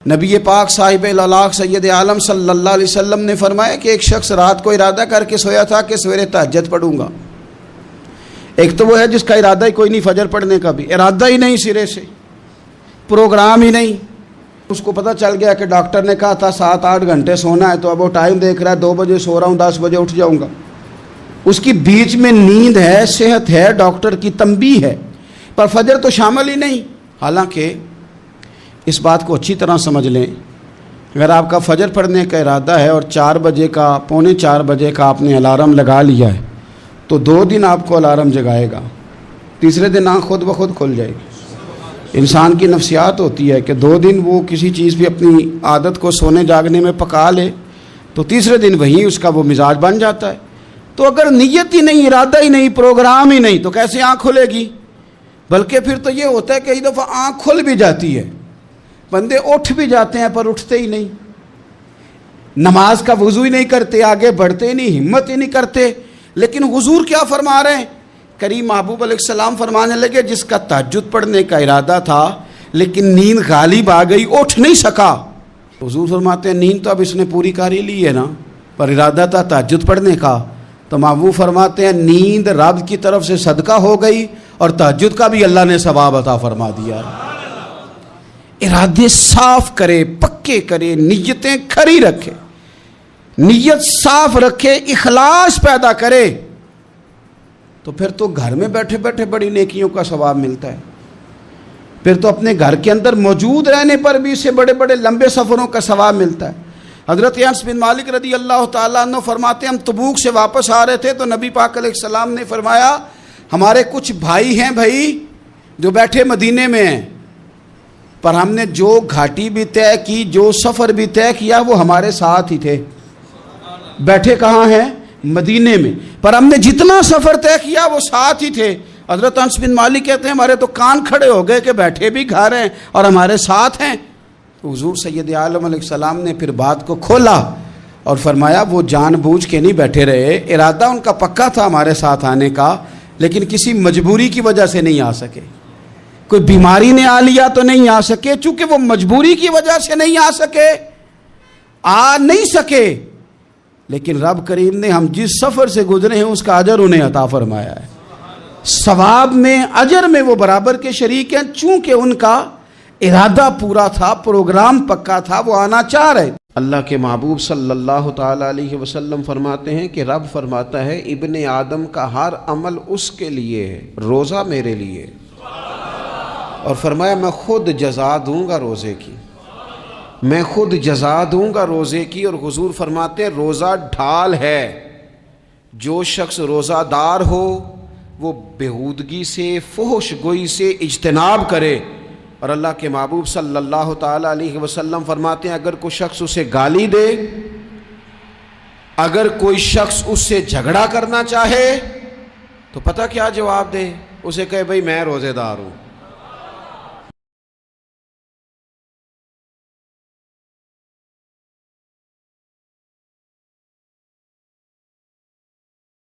نبی پاک صاحب الالاق سید عالم صلی اللہ علیہ وسلم نے فرمایا کہ ایک شخص رات کو ارادہ کر کے سویا تھا کہ سویرے تہجد پڑھوں گا۔ ایک تو وہ ہے جس کا ارادہ ہی کوئی نہیں، فجر پڑھنے کا بھی ارادہ ہی نہیں، سرے سے پروگرام ہی نہیں۔ اس کو پتہ چل گیا کہ ڈاکٹر نے کہا تھا 7-8 گھنٹے سونا ہے، تو اب وہ ٹائم دیکھ رہا ہے 2 بجے سو رہا ہوں، 10 بجے اٹھ جاؤں گا۔ اس کی بیچ میں نیند ہے، صحت ہے، ڈاکٹر کی تنبیہ ہے، پر فجر تو شامل ہی نہیں۔ حالانکہ اس بات کو اچھی طرح سمجھ لیں، اگر آپ کا فجر پڑھنے کا ارادہ ہے اور 4 بجے کا 3:45 بجے کا آپ نے الارم لگا لیا ہے، تو 2 دن آپ کو الارم جگائے گا، تیسرے دن آنکھ خود بخود کھل جائے گی۔ انسان کی نفسیات ہوتی ہے کہ 2 دن وہ کسی چیز بھی اپنی عادت کو سونے جاگنے میں پکا لے تو تیسرے دن وہی اس کا وہ مزاج بن جاتا ہے۔ تو اگر نیت ہی نہیں، ارادہ ہی نہیں، پروگرام ہی نہیں، تو کیسے آنکھ کھلے گی؟ بلکہ پھر تو یہ ہوتا ہے کہ کئی دفعہ آنکھ کھل بھی جاتی ہے، بندے اٹھ بھی جاتے ہیں پر اٹھتے ہی نہیں، نماز کا وضو ہی نہیں کرتے، آگے بڑھتے ہی نہیں، ہمت ہی نہیں کرتے۔ لیکن حضور کیا فرما رہے ہیں؟ کریم محبوب علیہ السلام فرمانے لگے جس کا تہجد پڑھنے کا ارادہ تھا لیکن نیند غالب آ گئی، اٹھ نہیں سکا۔ حضور فرماتے ہیں نیند تو اب اس نے پوری کر ہی لی ہے نا، پر ارادہ تھا تہجد پڑھنے کا۔ تو محبوب فرماتے ہیں نیند رب کی طرف سے صدقہ ہو گئی اور تہجد کا بھی اللہ نے ثواب عطا فرما دیا۔ ارادے صاف کرے، پکے کرے، نیتیں کھری رکھے، نیت صاف رکھے، اخلاص پیدا کرے، تو پھر تو گھر میں بیٹھے بیٹھے بڑی نیکیوں کا ثواب ملتا ہے۔ پھر تو اپنے گھر کے اندر موجود رہنے پر بھی اسے بڑے بڑے لمبے سفروں کا ثواب ملتا ہے۔ حضرت انس بن مالک رضی اللہ تعالیٰ عنہ فرماتے ہیں ہم تبوک سے واپس آ رہے تھے تو نبی پاک علیہ السلام نے فرمایا ہمارے کچھ بھائی ہیں بھائی جو بیٹھے مدینے میں ہیں، پر ہم نے جو گھاٹی بھی طے کی، جو سفر بھی طے کیا، وہ ہمارے ساتھ ہی تھے۔ بیٹھے کہاں ہیں؟ مدینے میں، پر ہم نے جتنا سفر طے کیا وہ ساتھ ہی تھے۔ حضرت انس بن مالک کہتے ہیں ہمارے تو کان کھڑے ہو گئے کہ بیٹھے بھی گھر ہیں اور ہمارے ساتھ ہیں۔ تو حضور سید عالم علیہ السلام نے پھر بات کو کھولا اور فرمایا وہ جان بوجھ کے نہیں بیٹھے رہے، ارادہ ان کا پکا تھا ہمارے ساتھ آنے کا، لیکن کسی مجبوری کی وجہ سے نہیں آ سکے۔ کوئی بیماری نے آ لیا تو نہیں آ سکے، چونکہ وہ مجبوری کی وجہ سے نہیں آ سکے، آ نہیں سکے، لیکن رب کریم نے ہم جس سفر سے گزرے ہیں اس کا اجر انہیں عطا فرمایا ہے۔ ثواب میں، اجر میں وہ برابر کے شریک ہیں، چونکہ ان کا ارادہ پورا تھا، پروگرام پکا تھا، وہ آنا چاہ رہے۔ اللہ کے محبوب صلی اللہ تعالیٰ علیہ وسلم فرماتے ہیں کہ رب فرماتا ہے ابن آدم کا ہر عمل اس کے لیے ہے، روزہ میرے لیے، اور فرمایا میں خود جزا دوں گا روزے کی، میں خود جزا دوں گا روزے کی۔ اور حضور فرماتے ہیں روزہ ڈھال ہے، جو شخص روزہ دار ہو وہ بےہودگی سے، فحش گوئی سے اجتناب کرے۔ اور اللہ کے محبوب صلی اللہ تعالیٰ علیہ وسلم فرماتے ہیں اگر کوئی شخص اسے گالی دے، اگر کوئی شخص اس سے جھگڑا کرنا چاہے تو پتہ کیا جواب دے؟ اسے کہے بھائی میں روزے دار ہوں،